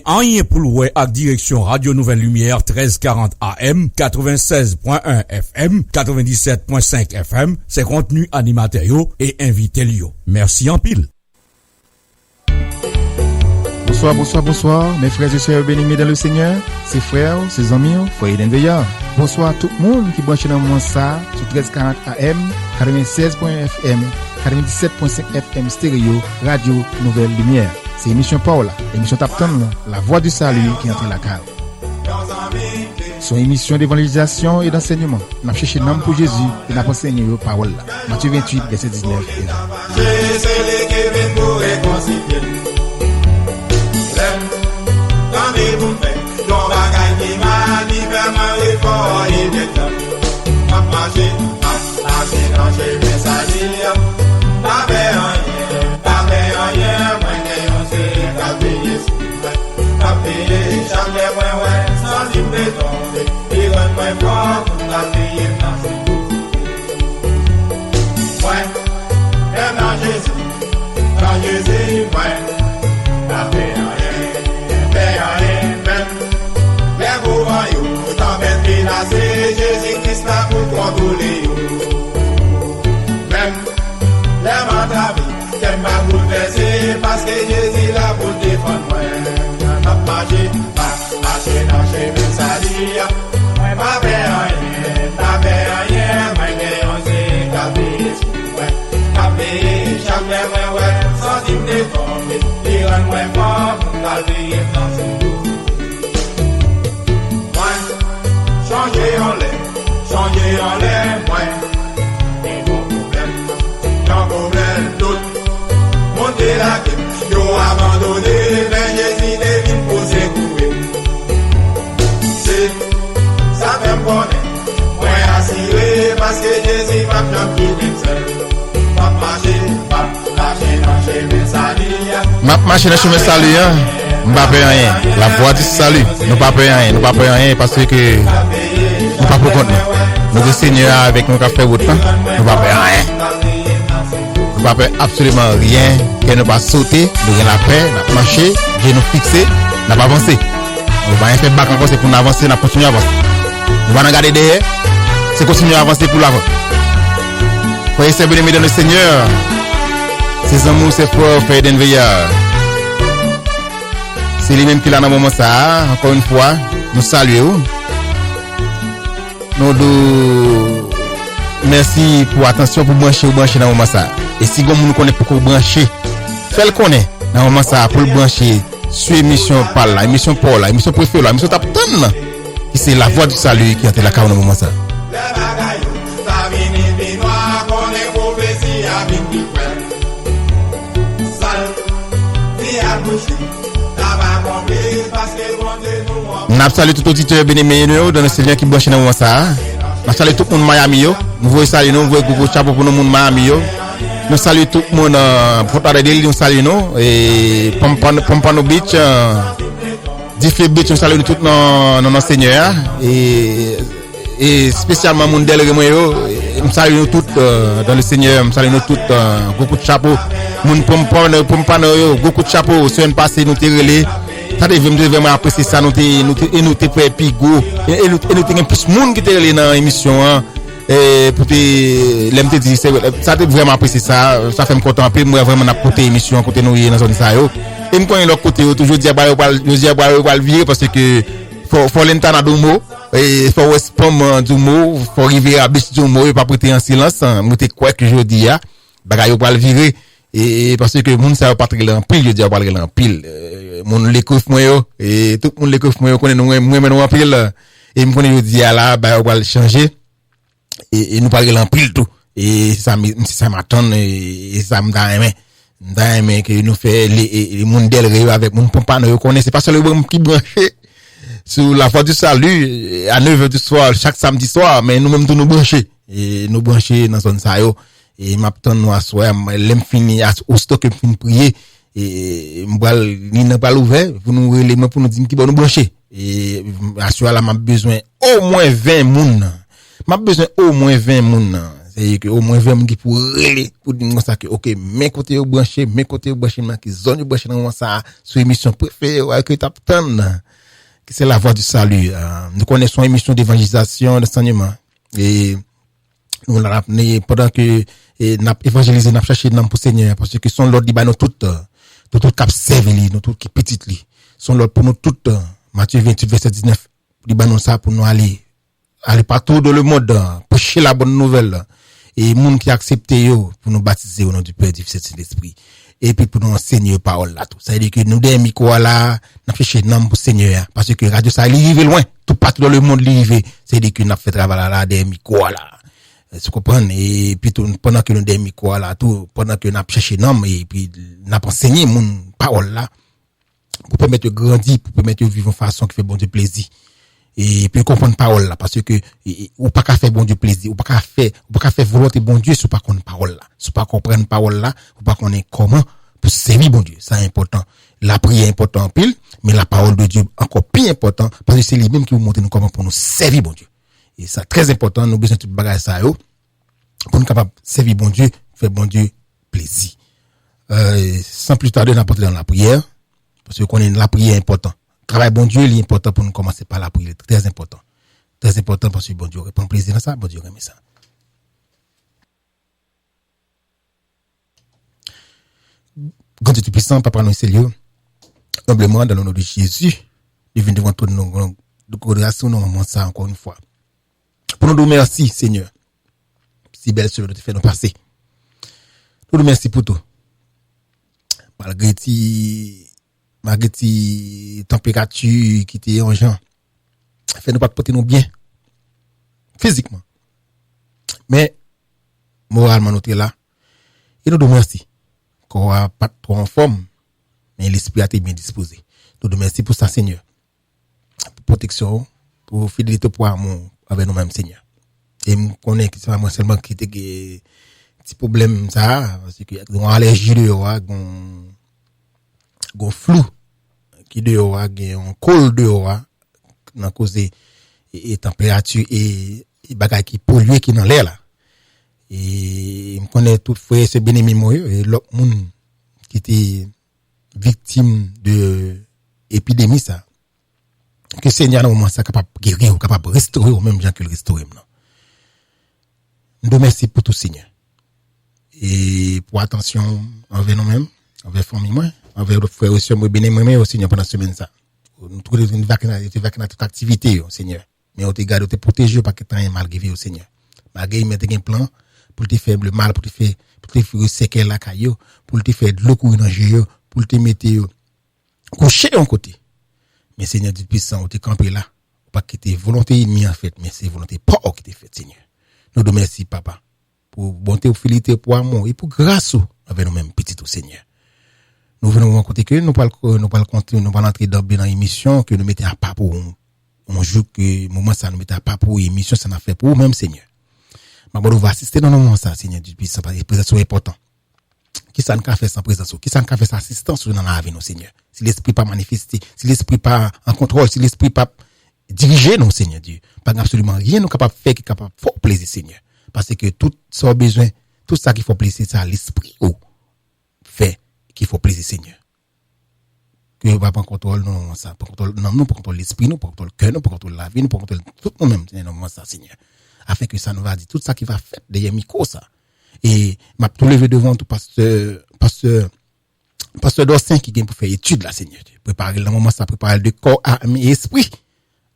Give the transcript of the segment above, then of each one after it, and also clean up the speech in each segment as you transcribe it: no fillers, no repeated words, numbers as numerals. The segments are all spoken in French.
Rien pour louer avec direction Radio Nouvelle Lumière 1340 AM, 96.1 FM, 97.5 FM, c'est contenu animateur et invité Lio. Merci en pile. Bonsoir, mes frères et sœurs bien-aimés dans le Seigneur, ses frères, ses amis, foyer d'Enveillard. Bonsoir tout le monde qui branche dans mon ça sur 1340 AM, 96.1 FM, 97.5 FM stéréo, Radio Nouvelle Lumière. C'est émission Paola, émission Tapton, la voix du salut qui entre la cave. Son émission d'évangélisation et d'enseignement. Nous avons cherché l'homme pour Jésus et nous avons enseigné la parole. Matthieu 28, verset 19. Jésus-Christ là pour contrôler même les mains d'Avis qu'elle m'a bouleversé parce que Jésus là pour défendre moi m'a marché dans chez mes salia moi m'a fait rien moi gagnons c'est capé jamais moi sans dire de tomber il rend moi fort pour garder dans ce changer en l'air, moi. Et mon problème, tout. Monter la gueule, yo abandonné, mais Jésus devine pour secouer. C'est, ça fait me connaître, moi assuré, parce que Jésus m'a bien quitté seul. M'a marché dans chemin salut, Nous pas payer rien. La voix du salut. Nous pas payer rien parce que nous pas pour compte. Nous le Seigneur avec nous qui fait route. Nous pas payer rien. Nous pas payer absolument rien. Que nous pas sauter, nous avons la paix, nous marcher, Dieu nous fixer, nous pas avancer. Nous pas rien faire back encore, c'est pour nous avancer, nous continuer à avancer. Nous va regarder derrière, c'est continuer à avancer pour l'avant. Voyez ces bien-aimés dans le Seigneur. Ses amours, ses frères, frères d'Enveillard. C'est lui-même qui l'a dans le moment ça. Encore une fois, nous saluons. Nous merci pour l'attention pour brancher dans le moment ça. Et si vous nous connaissez pour brancher, faites-le connaître dans le moment ça pour le brancher sur l'émission par là, l'émission Paul, l'émission préférée, l'émission Tapton, qui c'est la voix du salut qui est la carte dans le moment ça. Nous saluons tout auditeur bien-aimé dans le Seigneur qui branche dans ça. Nous saluons tout le monde Miami. Nous voulons saluer nous voulons gros chapeau pour le monde Miami. Nous saluons tout le monde Portaredel, nous saluons nous et Pompano Beach, Diffley Beach, nous saluons tout dans notre Seigneur et spécialement mon Del Remoyo. Nous saluons tout dans le Seigneur. Nous saluons tout beaucoup de chapeau. Mon Pompano beaucoup de chapeau. Semaine passée nous t'ai ça devait vraiment apprécier ça nous t'ai fait pigo et nous t'ai plus monde qui était dans l'émission et pour l'aime te dire ça devait vraiment apprécier ça fait me content peu moi vraiment n'a côté émission côté nous dans zone ça yo et me connais l'autre côté toujours dire ba virer parce que faut l'entendre du mot et faut respond du mot faut arriver à biche du mot et pas prêter en silence moi t'ai quoi que je dis a bagaille va le virer et parce que moun ça pas très en pile je dis pas très en pile moun l'écoute moi yo et tout moun l'écoute moi connaît nous moi en pile et me connaît je dis là ba va changer et nous parler en pile tout et ça m'attend et ça me da aimer que nous fait les moun del réunion avec moun papa nous connaît c'est pas seulement qui branché sur la voix du salut à 9h du soir chaque samedi soir mais nous même tout nous brancher et nous brancher dans zone ça yo et m'attend nous assoir l'aime fini au stock fin prier et m'bal ni n'a pas ouvert pour nous relayer pour nous dire qui va nous brancher et assoir là m'a besoin au moins 20 moun m'a besoin au moins 20 moun C'est que au moins 20 qui pour relayer pour dire ça que OK, mes côtés branché qui zone branché dans ça sur émission préférée que t'as que c'est la voix du salut. Nous connaissons émission d'évangélisation, d'enseignement et nous l'a rappelé pendant que n'a évangélisé, n'a cherché dans pour Seigneur parce que son l'ordre dit nous tout cap servir nous tout qui petite li. Son l'ordre pour nous tout Matthieu 28 verset 19 dit nous ça pour nous aller partout dans le monde prêcher la bonne nouvelle et monde qui accepté yo pour nous baptiser au nom du Père, du Fils et du Saint-Esprit et puis pour nous enseigner parole là tout ça veut dire que nous des micro là n'a cherché nom pour Seigneur parce que radio ça arrive loin tout partout dans le monde arrive c'est dire que n'a fait travail là des micro là tu comprends et puis tout, pendant que nous des micro là tout pendant que n'a cherché nom et puis n'a enseigné mon parole là pour permettre de grandir pour permettre de vivre en façon qui fait bon Dieu plaisir et puis comprendre parole là parce que ou pas qu'à faire bon Dieu plaisir ou pas qu'à faire volonté bon Dieu si pas connaître parole là si pas comprendre parole là ou pas connaître comment pour servir bon Dieu ça est important la prière est important en pile mais la parole de Dieu encore plus important parce que c'est lui même qui vous montre nous comment pour nous servir bon Dieu et ça très important nous besoin de tout bagage ça yo pour nous capable servir bon Dieu faire bon Dieu plaisir sans plus tarder n'apporter dans la prière parce que connaît la prière est important. Travail bon Dieu, il est important pour nous commencer par la prière, très important. Très important parce que bon Dieu prend plaisir dans ça, bon Dieu aime ça. Grand Dieu puissant, Papa nous Seigneur, humblement dans le nom de Jésus, nous venons devant toi de grâce nous moment ça encore une fois. Pour nous dire merci Seigneur. Si belle cela de te faire nous passer. Nous merci pour tout. Malgré température qui était en gens fait nous pas porter nous bien physiquement mais moralement nous là et nous nous merci qu'on a pas trop en forme mais l'esprit a été bien disposé nous nous merci pour ça Seigneur pour protection pour fidélité pour amour avec nous mêmes Seigneur et me connais que c'est pas moi seulement qui était petit problème ça parce que on allergie de gon flou qui dehors a un col dehors dans cause et température et bagay qui pollué qui dans l'air là et me connaît toutefois c'est bien aimé moi et l'autre monde qui était victime de épidémie ça que Seigneur dans moment ça capable guérir ou capable restaurer ou même gens que le restaurer non nous merci pour tout Seigneur et pour attention envers nous-mêmes envers famille moi envers le frère aussi moi bien moi aussi pendant semaine ça nous trouver une vacances toute activité au Seigneur mais on te garde on te protéger pas que temps mal arrivé au Seigneur malgré mettre un plan pour te faire le mal pour te faire séquelles la caillou pour te faire de l'eau courir dans jeu pour te mettre coucher en côté mais Seigneur Dieu puissant on te camper là pas que tes volonté ennemie en fait mais c'est volonté pas qui te fait Seigneur nous te remercie papa pour bonté ou fidélité pour amour et pour grâce avec nous mêmes petit au Seigneur. Nous venons rencontrer que nous pas continuer nous pas entrer dans l'émission que nous mettons à pas pour on joue que moment ça nous mettons à pas pour émission ça n'a fait pour même Seigneur. Ma bonne va assister dans le moment ça Seigneur du puissant parce que présence est important. Qui ça ne fait sans présence qui ça ne fait sans assistance dans la vie nous Seigneur. Si l'esprit pas manifesté, si l'esprit pas en contrôle, si l'esprit pas dirigé non Seigneur Dieu, pas absolument rien nous capable faire qui capable faire plaisir Seigneur. Parce que tout ça besoin, tout ça qu'il faut plaisir ça l'esprit ou fait qu'il faut plaisir Seigneur. Que va pas contrôle non ça, pas contrôle non nous pas contrôle l'esprit, nous pas contrôle cœur, nous pas contrôle la vie, nous pas contrôle tout nous même non ça Seigneur. Afin que ça nous va dire tout ça qui va faire derrière micro ça. Et m'a tout lever devant tout pasteur Dorsin qui vient pour faire étude là Seigneur. Préparer le moment ça préparer de corps âme et esprit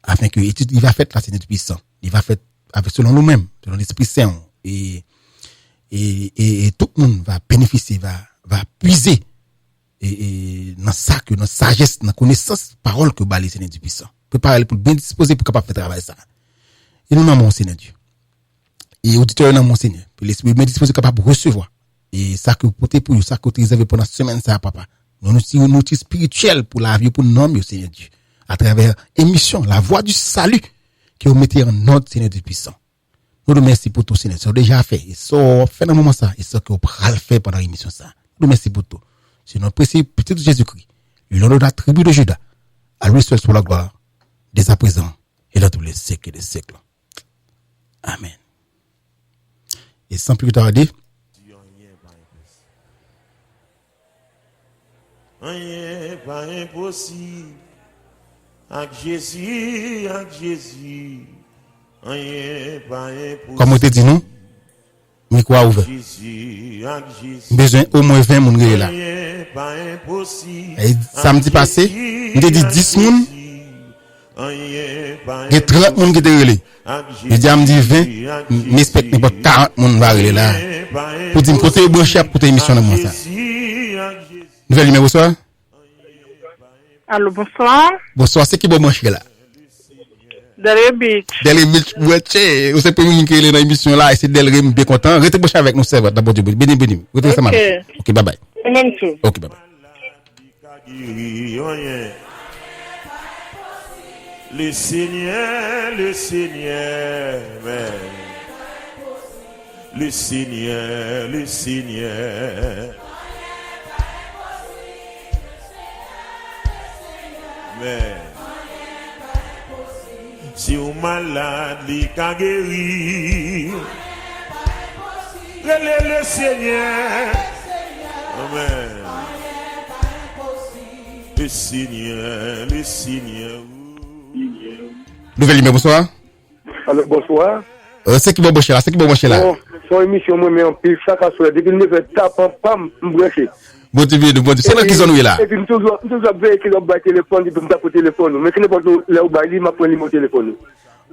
afin que étude il va faire là Seigneur puissant. Il va faire avec selon nous-mêmes, selon l'Esprit Saint et tout le monde va bénéficier, va puiser et dans ça que dans sagesse, dans connaissance parole que balé Seigneur du puissant. Préparer pour bien disposer pour capable faire travail ça. Et nous dans mon Seigneur Dieu. Et auditeur dans mon Seigneur, pour l'esprit bien disposé capable recevoir et ça que vous portez pour vous, ça que vous réservez pendant semaine ça papa. Nous un outil spirituel pour la vie pour nous nommer Seigneur Dieu à travers émission La Voix du Salut que vous mettez en ordre, Seigneur du puissant. Nous remercions pour tout, Seigneur. C'est déjà fait. Et ça, fait dans le moment ça. Et ça que vous pourrez le faire pendant l'émission ça. Nous remercions pour tout. C'est notre précieux petit Jésus-Christ. Le nom de la tribu de Juda. À lui seul soit la gloire. Dès à présent. Et dans tous les siècles et des siècles. Amen. Et sans plus tarder, rien pas impossible. Avec Jésus, rien pas impossible. comme on te dit non, mais quoi ouvert. Jésus, avec Jésus. Besoin au moins 20 moun là. Rien pas impossible. Et samedi passé, on te dit 10 moun, il y a 30 moun qui étaient relés. Je dis, me dit 20, mais j'espère pas 40 moun va relé là. Pour dire, côté branché, côté émission de moi ça. Nouvelle numéro, bonsoir. Allô, bonsoir. Bonsoir, c'est qui bon branché là? Delray Beach. Delray Beach, ouais, vous savez pas qui est dans l'émission là, et c'est Delray, bien content. Restez branché avec nous, c'est votre d'abord, béni. Restez ensemble. Ok, bye bye. Même tout. Ok, bye bye. Le Seigneur, mais le Seigneur. Mais si vous malade, il can guérir. Le Seigneur. Amen. Le Seigneur. Nouvelle numéro, bonsoir. Alors, bonsoir. C'est qui bon branché là? Son émission, moi, mais en pile, ça casse. Depuis que je me tape, pam, branché. Bon Dieu, c'est là qu'ils ont là. Et puis, toujours veille qu'ils ont battu le téléphone, ils me tapent au téléphone. Mais qui n'est pas là où il m'a pris mon téléphone.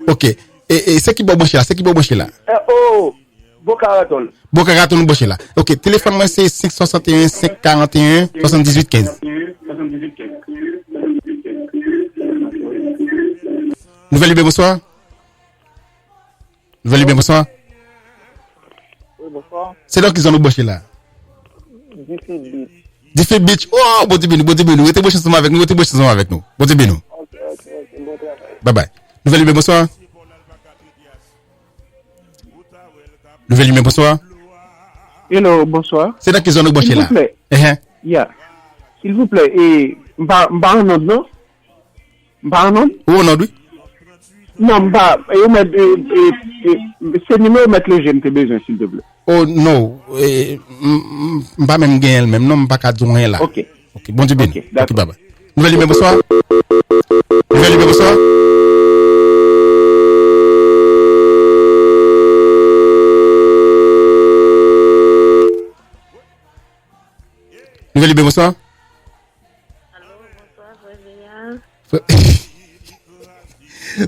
Ok. Et c'est qui bon branché là? Oh, Bocaraton. Bocaraton branché là. Ok, téléphone moi c'est 561 541 78 15. Nouvelle Libé, bonsoir. Oui, bonsoir. C'est là qu'ils ont branché là. Diffé Beach. Oh, bon Dieu, nous restez branchés ensemble avec nous, Bon Dieu, nous. Bye bye. Nouvelle Libé, bonsoir. Bonsoir. Hello, bonsoir. C'est là qu'ils ont branché là. S'il vous plaît. Yeah. S'il vous plaît, et m'ba un nom, non? M'ba un nom? Où non, oui? Non, m'ba, c'est numéro mettre le jeune, t'es besoin, s'il te plaît. Oh non, m'ba même gagner même, non, m'ba qu'à dire là. Ok. Ok, bon Dieu béni. Ok, d'accord. Ok, bye bye. Nouvelle Libé, bonsoir. Bonsoir. Nouvelle Libé, bonsoir. Allô, bonsoir, Frédéric.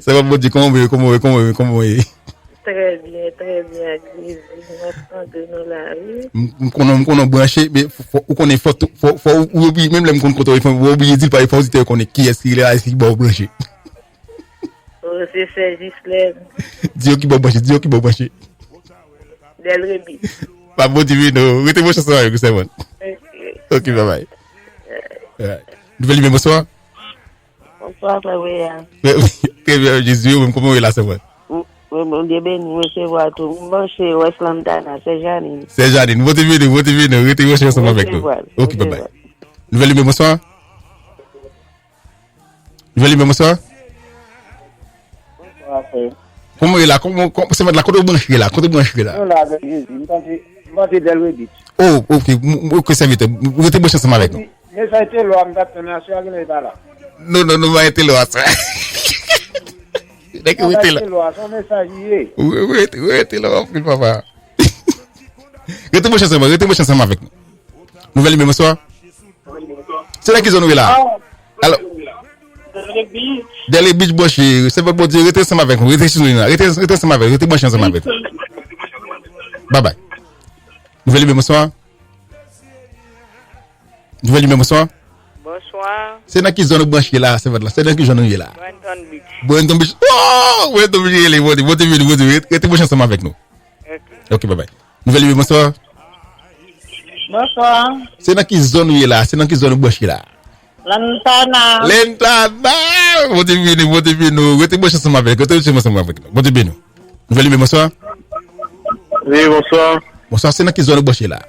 Ça va, bon Dieu, comment vous Très bien, Gris. De nous la rue. On a branché, mais faut oublier, même les comptes il faut oublier, dire pas, il faut dire qu'on est qui est-ce qu'il est là, est-ce qu'il va brancher. C'est Sergi Sled. Dis qui va brancher. Delray Beach. Pas bon Dieu, non, restez vos chansons avec vous, c'est bon. Ok, bye bye. Nouvelle Libé, bonsoir. Bonsoir, Frédéric. Très bien, Jésus, comment est là, c'est bon. Oui, mon Dieu, nous recevons tout. Moi, c'est West Lambdana, c'est Janine. Vous restez vos chansons avec nous. Ok, bye bye. Nouvelle Libé, bonsoir. Bonsoir. Comment est là? C'est de la côte branchée là? Non, là, avec Jésus. Moi, c'est Delray Beach. Oh, ok, ça vite. Vous êtes branché ensemble avec nous. Mais ça a été loin, international, il n'est pas là. Non, va être loin, ça. D'accord, vous êtes là. Son messager. Oui, t'es là, papa. Restez branché ensemble avec nous. Nouvelle Libé, bonsoir. C'est là qu'ils ont là. Alors. Delray Beach branché, c'est votre bon Dieu, restez ensemble avec nous. Restez ensemble avec nous. Restez branché ensemble avec nous. Bye bye. Nouvelle Libé, bonsoir. Bonsoir. C'est dans qui zone branché là, c'est votre là. C'est dans qui zone là. Boynton Beach. Oh, Boynton Beach, il est bon. Restez branché ensemble avec nous. Ok, bye bye. Nouvelle Libé, bonsoir. Bonsoir. C'est dans qui zone là, c'est dans qui zone branché là. Lantana. Bon Dieu, restez branché ensemble avec nous. Bon Dieu, Nouvelle Libé, bonsoir. Oui, bonsoir. Bonsoir, c'est dans qui zone branché là.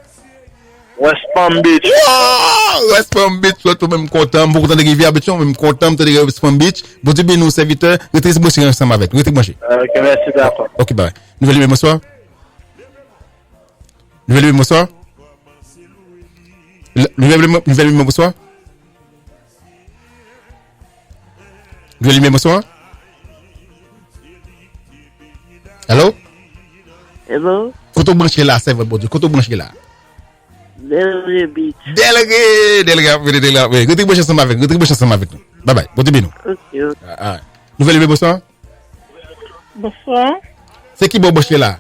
West Palm Beach. Oh, West Palm Beach, toi même content, beaucoup de rivière béton, même content de West Palm Beach. Bon Dieu, nous serviteurs, restez branché ensemble avec. Restez branché. Ok, merci d'accord. Ok, bye. Nouvelle Libé, bonsoir. Nouvelle Lumière, bonsoir. Nouvelle Lumière, bonsoir. Nouvelle Lumière, bonsoir. Allô? Hello? Quand branché là, c'est votre bon Dieu. Quand branché là. Delray Beach. Délégué. Goûtez branché ensemble avec nous. Bye bye. Bon Dieu, Ok. Nouvelle Lumière, bonsoir. Bonsoir. C'est qui bon branché là?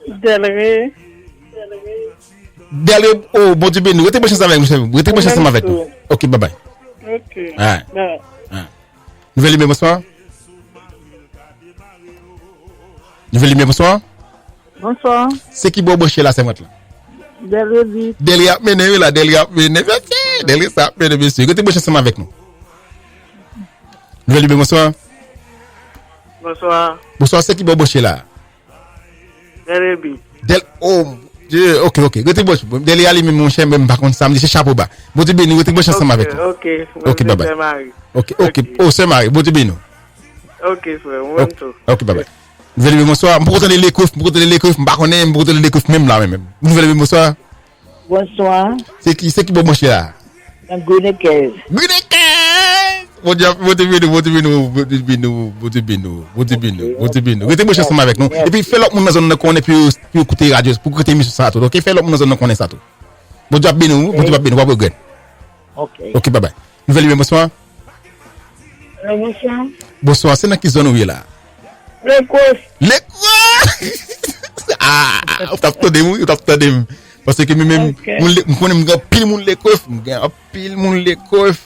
Delray. Oh, bon Dieu, nous. Goûtez branché ensemble avec nous. Ok, bye bye. Ok. Nouvelle Lumière, bonsoir. Nouvelle Lumière, bonsoir. Bonsoir. C'est qui bon branché là, c'est moi là. Delray Beach. Delia mené là, Delia ça mené monsieur. Goûtez branché ensemble avec nous. Nouvelle Lumière, bonsoir. Bonsoir. Bonsoir, c'est qui bon branché là? Delray Beach. Oh, Dieu, ok. Goûtez branché. Delia lui mon cher même par contre samedi c'est chapeau bas. Bon Dieu béni, goûtez branché ensemble avec nous. Ok, bye bye. Ok. Oh, c'est Marie, bon Dieu béni. Ok, frère. Ok, bye bye. Nouvelle Lumière, bonsoir. Je peux les coffres, je peux les coffres même là même. Nouvelle Lumière, bonsoir. Bonsoir. C'est qui bon branché là? Gounekez. Bon Dieu, Restez branché ensemble avec nous. Et puis, fais l'autre monde dans zone qu'on est plus écouter radio, pour écouter émission ça tout. OK, fais l'autre monde dans zone qu'on est ça tout. Bon Dieu, pas regret. OK, bye bye. Nouvelle Lumière, bonsoir. Bonsoir. Bonsoir, c'est dans quelle zone où est là? Les coffres. On tape tout de moi. Parce que même on pile moun les coffres, pile moun les coffres,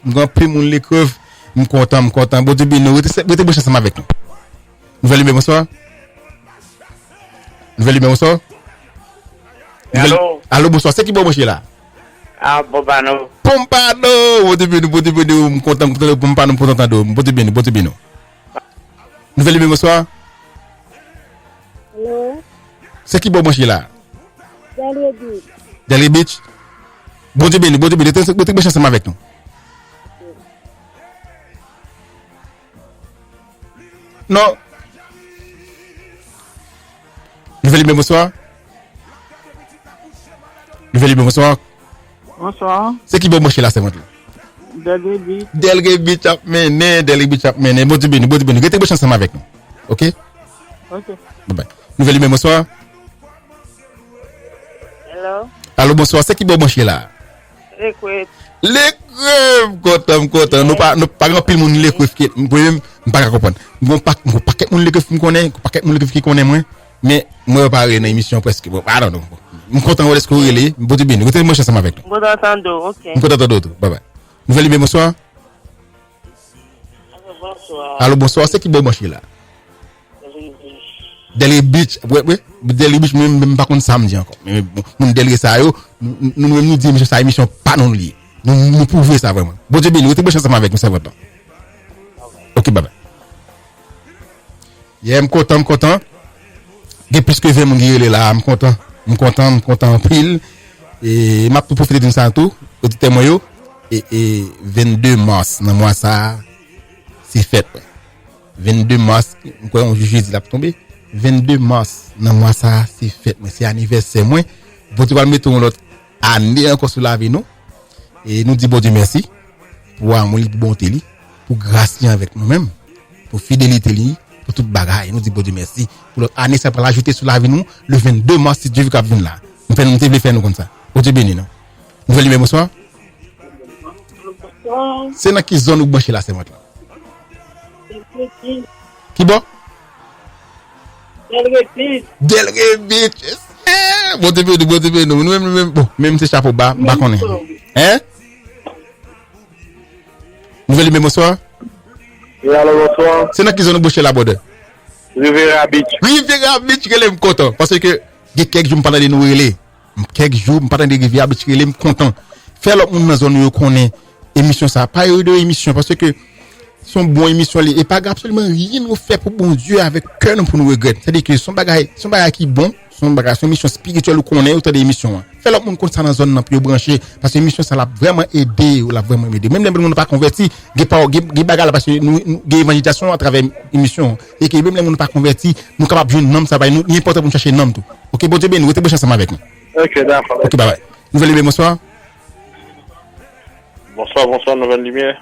me content. Bon Dieu béni, restez branché ensemble avec nous. Nouvelle Lumière, bonsoir. Allô, bonsoir. C'est qui bon branché là? Pompano. Bon Dieu béni, me content Pompano pour t'entendre. Bon Dieu béni. Nouvelle Lumière, bonsoir. Hello. C'est qui bon branché là? Delray Beach. Delray Beach. Bon Dieu béni, restez branché ensemble avec nous. Non. Nouvelle Lumière, bonsoir. Bonsoir. C'est qui bon branché là, c'est moi là? Delray Beach a mené. Bon Dieu béni. Restez branché ensemble avec nous. OK? Ok. Bye bye. Nouvelle Lumière, bonsoir. Hello. Allô, bonsoir. C'est qui bon branché là? Les coffres. Content. Nous pas grand pile moun les coffres qui moi-même pas comprendre. Bon paquet moun les coffres me connaît, paquet moun les coffres qui connaît moi, mais moi pas dans émission presque. Bon, I don't know. Me content est-ce que vous relé, bon Dieu béni. Restez moi ensemble avec nous. Bon entendre, OK. Me content d'autres. Bye bye. Nouvelle Lumière, bonsoir. Bonsoir. Allô, bonsoir. C'est qui bon branché là? Delray Beach. Ouais. Delray Beach même pas contre samedi encore. Mais mon Delray ça yo, nous dit monsieur ça émission pas non lié. Nous pouvons ça vraiment. Bon Dieu béni, restez branché ensemble avec nous, c'est votre temps. OK, bye bye. Yeah, me content. J'ai plus que 20 mon guerrier là, me content pile et m'a profiter d'une ça tout, auditeur moi yo et 22 mars dans mois ça c'est fête. 22 mars, quoi on jeudi là pour tomber. 22 mars dans mois ça c'est fête, mais c'est anniversaire moi. Bon Dieu va mettre l'autre année encore sur la vie nous. Et nous disons bon Dieu merci pour amour, pour bonté, pour grâce avec nous-mêmes, pour fidélité, pour toute bagaille. Nous disons bon Dieu merci pour l'autre année, ça pour l'ajouter sur la vie nous, le 22 mars, si Dieu veut qu'on vienne là. Nous devons faire nous comme ça. Bon Dieu béni, non? Nouvelle Lumière, bonsoir. C'est dans quelle zone où branché là, c'est moi là? Qui bon? Delray Beach. Bon Dieu béni, nous-mêmes, bon, même si chapeau bas, qu'on est. Hein? Nouvelle Lumière, bonsoir. Bonsoir. C'est dans quelle zone boucher la borde? Riviera Beach, que l'aime content. Parce que, il y a quelques jours, je de nous relais. Quelques jours, je de Riviera Beach, que l'aime content. Faire l'autre monde dans la zone où on connaît émission, ça. Pas de émission, parce que son bon émission, et pas absolument rien nous fait pour bon Dieu avec cœur pour nous regretter. C'est-à-dire que son bagage qui est bon, son mission spirituelle qu'on est autant d'émissions. Fait l'autre monde comme ça dans la zone pour brancher parce que l'émission ça l'a vraiment aidé ou l'a vraiment aidé. Même les gens pas converti, des bagages parce que nous évangélisation à travers l'émission et que même les gens pas converti, nous capable joindre nom ça va nous important pour chercher nom tout. OK, bon Dieu ben nous restez ensemble avec nous. Ok, d'accord. Ok, bye bye. Nouvelle Lumière, bonsoir. Bonsoir, Nouvelle Lumière.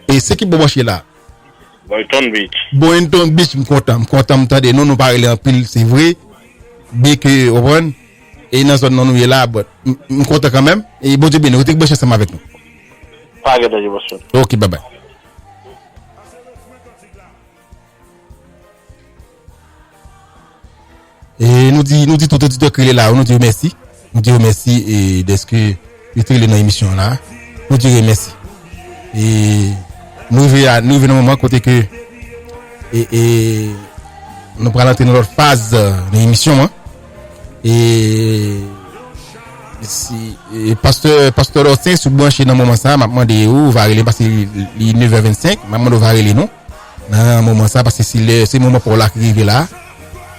Et c'est qui bon marché là? Boynton Beach. Boynton Beach, je suis content, m'tendez. Non, nous parlons en pile, c'est vrai. Bien que, au bon, et dans zone non nous est là, je suis content quand même. Et bon Dieu béni, vous êtes bonne chance avec nous. Pas de dévotion. Ok, bye bye. Et nous dit tout auditeur qui est là, nous dit merci. Nous dit merci et de ce que vous êtes dans l'émission là. Nous dit merci. Et nous venons au moment côté que et nous prenons dans notre phase de l'émission hein. Et pasteur Austin sous branché dans moment ça m'a demandé où va aller parce que il est 9h25 m'a demandé va aller non dans moment ça parce que c'est le moment pour l'arriver là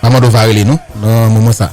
m'a demandé va aller non dans moment ça.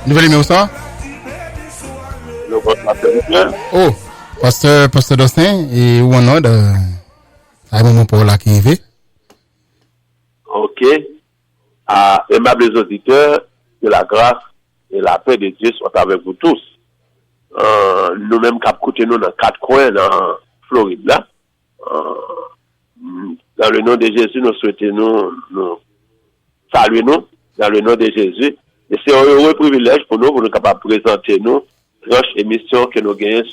Nouvelle numéro ça? Oh, pasteur Dostin, et où on a un moment pour la qui est. Ok. Aimables auditeurs, que la grâce et la paix de Dieu soient avec vous tous. Nous-mêmes, qui écoutons nous dans 4 coins dans Floride, là. Dans le nom de Jésus, nous souhaitons nous saluer nous, dans le nom de Jésus. Et c'est un heureux privilège pour nous capables de présenter nous proche émission que nous gagnons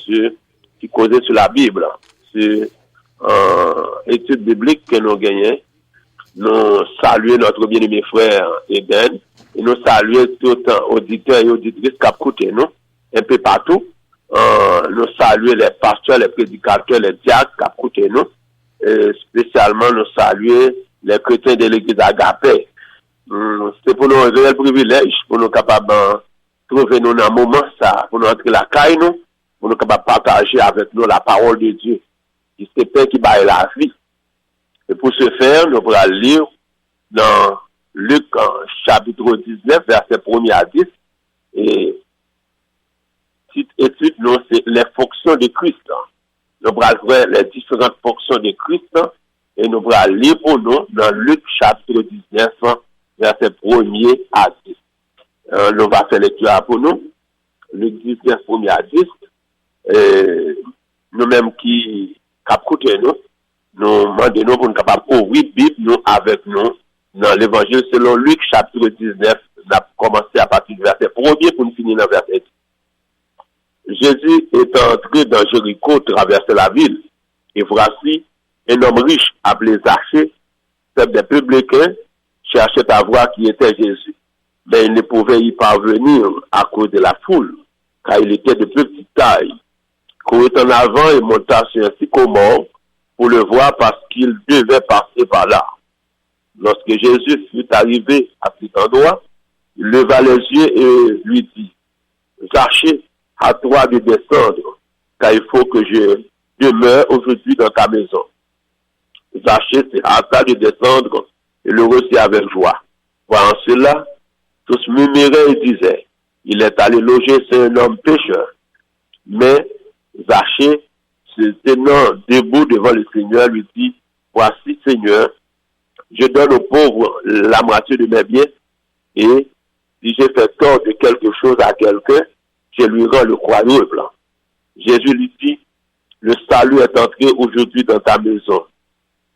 qui causait sur la Bible, sur étude biblique que nous gagnons. Nous saluons notre bien-aimé frère Eden et nous saluons tout auditeurs et auditrices qui écoutent nous un peu partout. Nous saluons les pasteurs, les prédicateurs, les diacres qui écoutent nous. Et spécialement nous saluons les chrétiens de l'église Agapé. C'est pour nous un réel privilège pour nous capables de trouver nous dans un moment ça, pour nous entrer la caille nous, pour nous capables de partager avec nous la parole de Dieu. qui c'est Père qui baille la vie. Et pour ce faire, nous pourrons lire dans Luc chapitre 19, verset 1er à 10, et petite étude, nous, c'est les fonctions de Christ. nous allons voir les différentes fonctions de Christ et nous allons lire pour nous dans Luc chapitre 19, verset 1er à 10. Nous allons faire lecture pour nous. Luc 19, 1er à 10. Nous-mêmes qui écoutons nous demandons pour nous capables d'ouvrir la Bible nous avec nous dans l'évangile selon Luc chapitre 19. On a commencé à partir du verset 1er pour nous finir dans le verset 10. Jésus est entré dans Jéricho, traversait la ville, et voici un homme riche appelé Zachée, chef des publicains, cherchait à voir qui était Jésus, mais il ne pouvait y parvenir à cause de la foule, car il était de petite taille. Courut en avant et monta sur un sycomore pour le voir parce qu'il devait passer par là. Lorsque Jésus fut arrivé à cet endroit, il leva les yeux et lui dit, Zachée, à toi de descendre, car il faut que je demeure aujourd'hui dans ta maison. Zachée se hâta de descendre et le reçut avec joie. Voyant cela, tous murmuraient et disaient, il est allé loger chez un homme pécheur. Mais Zachée, se tenant debout devant le Seigneur, lui dit, voici Seigneur, je donne aux pauvres la moitié de mes biens, et si j'ai fait tort de quelque chose à quelqu'un, je lui rends le croyable. Jésus lui dit, le salut est entré aujourd'hui dans ta maison,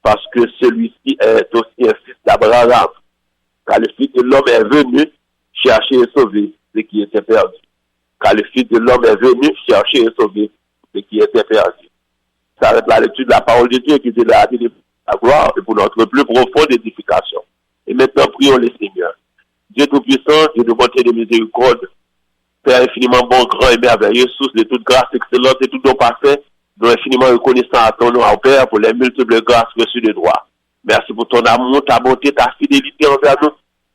parce que celui-ci est aussi un fils d'Abraham, car le Fils de l'homme est venu chercher et sauver ce qui était perdu. Car le Fils de l'homme est venu chercher et sauver ce qui était perdu. Ça arrête la lecture de la parole de Dieu qui est de la gloire et pour notre plus profonde édification. Et maintenant, prions le Seigneur. Dieu Tout-Puissant, Dieu de bonté et de miséricorde, Père infiniment bon, grand et merveilleux, source de toute grâce excellente et tout don parfait, nous infiniment reconnaissants à ton nom, au Père, pour les multiples grâces reçues de droit. Merci pour ton amour, ta bonté, ta fidélité envers nous.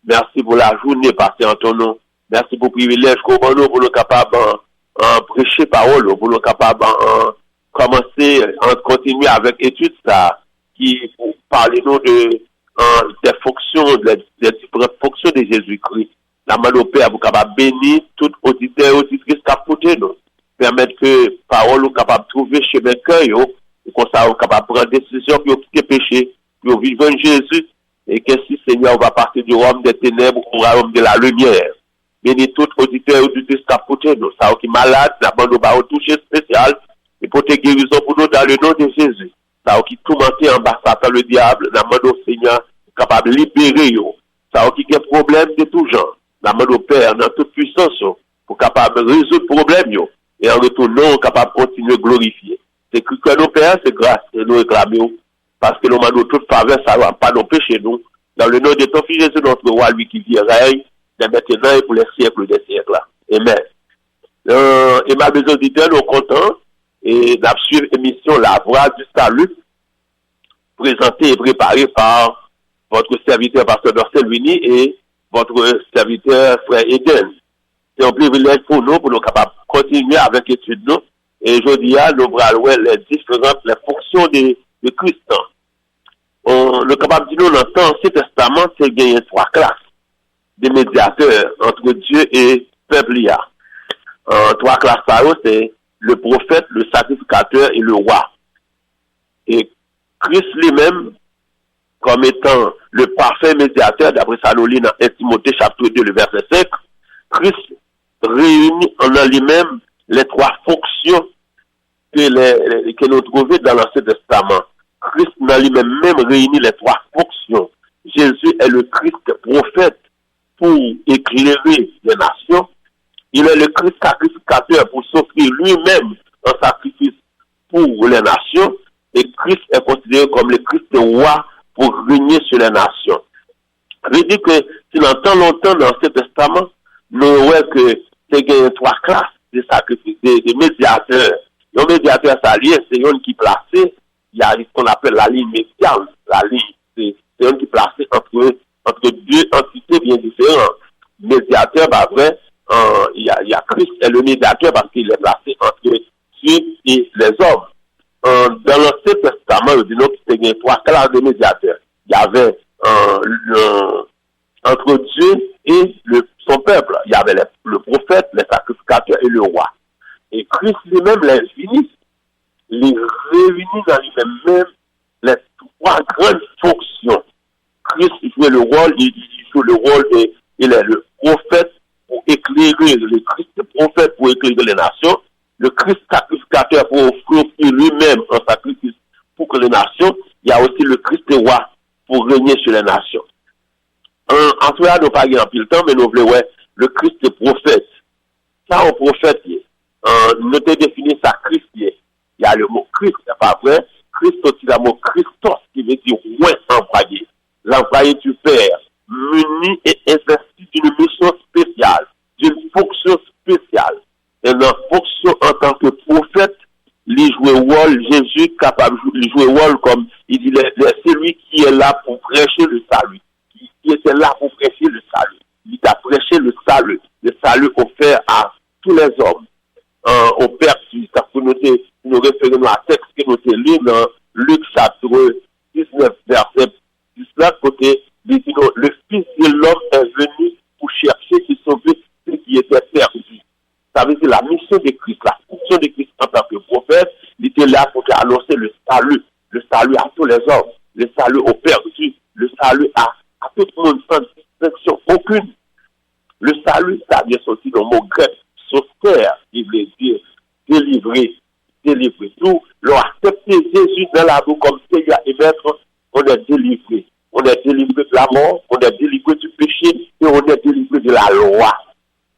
Merci pour la journée passée en ton nom. Merci pour le privilège qu'on a nous pour nous capables de prêcher parole, pour nous capables de commencer, en continuer avec études ça, qui parlent nous de des fonctions, des différentes fonctions de Jésus-Christ. La main au Père, vous capable bénir tout auditeur et auditrice qui a porté nous. Permettre que parole ou capable de trouver chemin cœur, et qu'on soit capable de prendre des décisions pour quitter péché, pour vivre en Jésus, et que si Seigneur va passer du royaume des ténèbres au royaume de la lumière. Bénis tout auditeur et auditrice qui a porté nous. Ça qui est malade, la main au bas au toucher spécial, et pour te guérison pour nous dans le nom de Jésus. Ça qui tourmenté en bas, Satan le diable, la main au Seigneur, capable de libérer yo. Ça qui a problème de tout genre. La main au Père dans toute puissance pour capable de résoudre le problème yo. Et en retour, nous capable de continuer à glorifier. C'est que nos Père, c'est grâce et nous réclamons. Parce que nous demandons toute faveur, ça ne va pas nous pécher nous. Dans le nom de ton Fils Jésus, notre roi, lui qui vit et règne, de maintenant et pour les siècles des siècles. Amen. Et ma mes auditeurs, nous contents et la émission La Voix du Salut, présentée et préparée par votre serviteur Pasteur Dorcel Winnie et votre serviteur Frère Eden. C'est un privilège pour nous capables de continuer avec l'étude nous. Et aujourd'hui, nous allons les différentes fonctions de Christ. Le capable de nous dans l'Ancien Testament, c'est gagner 3 classes de médiateurs entre Dieu et peuple. 3 classes, c'est le prophète, le sacrificateur et le roi. Et Christ lui-même, comme étant le parfait médiateur, d'après ça nous lit dans 1 Timothée chapitre 2, le verset 5, Christ réunit en lui-même les 3 fonctions que nous trouvons dans l'Ancien Testament. Christ dans lui-même réunit les 3 fonctions. Jésus est le Christ prophète pour éclairer les nations. Il est le Christ sacrificateur pour s'offrir lui-même en sacrifice pour les nations. Et Christ est considéré comme le Christ roi pour régner sur les nations. Je dis que si l'on longtemps dans l'Ancien Testament, nous voyons que c'est 3 classes de sacrifices, de médiateurs. Un médiateur s'allié, c'est un qui est placé, il y a ce qu'on appelle la ligne médiane. La ligne, c'est un qui est placé entre 2 entités bien différentes. Médiateur, vrai, il y a Christ est le médiateur parce qu'il est placé entre Dieu et les hommes. Dans l'Ancien Testament, il dit qu'il y a 3 classes de médiateurs. Il y avait entre Dieu et son peuple. Il y avait le prophète, les sacrificateurs et le roi. Et Christ lui-même les finit. il réunit dans lui-même les trois grandes fonctions. Christ joue le rôle, il joue le rôle il est le prophète pour éclairer, le Christ est prophète pour éclairer les nations, le Christ sacrificateur pour offrir lui-même un sacrifice pour que les nations, il y a aussi le Christ roi pour régner sur les nations. En tout cas, nous pas en pile temps, mais nous voulons, le Christ est prophète. Ça, un prophète, nous te définit ça Christ. Il y a le mot Christ, c'est pas vrai. Christ aussi, le mot Christos, qui veut dire ouais employé. L'employé du Père, muni et investi d'une mission spéciale, d'une fonction spéciale. Et dans fonction en tant que prophète, il joue rôle, Jésus capable de jouer rôle comme il dit, c'est lui qui est là pour prêcher le salut. Qui était là pour prêcher le salut. Il a prêché le salut offert à tous les hommes. Au Père, ça peut nous référer à un texte que nous avons lu dans Luc chapitre 19, verset 19, côté, il dit, le Fils de l'homme est venu pour chercher et sauver ceux qui étaient perdus. Ça veut dire la mission de Christ, la fonction de Christ en tant que prophète, il était là pour annoncer le salut à tous les hommes, le salut aux perdus, le salut à tout le monde sans distinction aucune. Le salut, ça vient sortir dans le mot grec, sauter, il veut dire délivrer. Tout, l'on accepte Jésus dans la boue comme Seigneur et Maître, on est délivré. On est délivré de la mort, on est délivré du péché et on est délivré de la loi.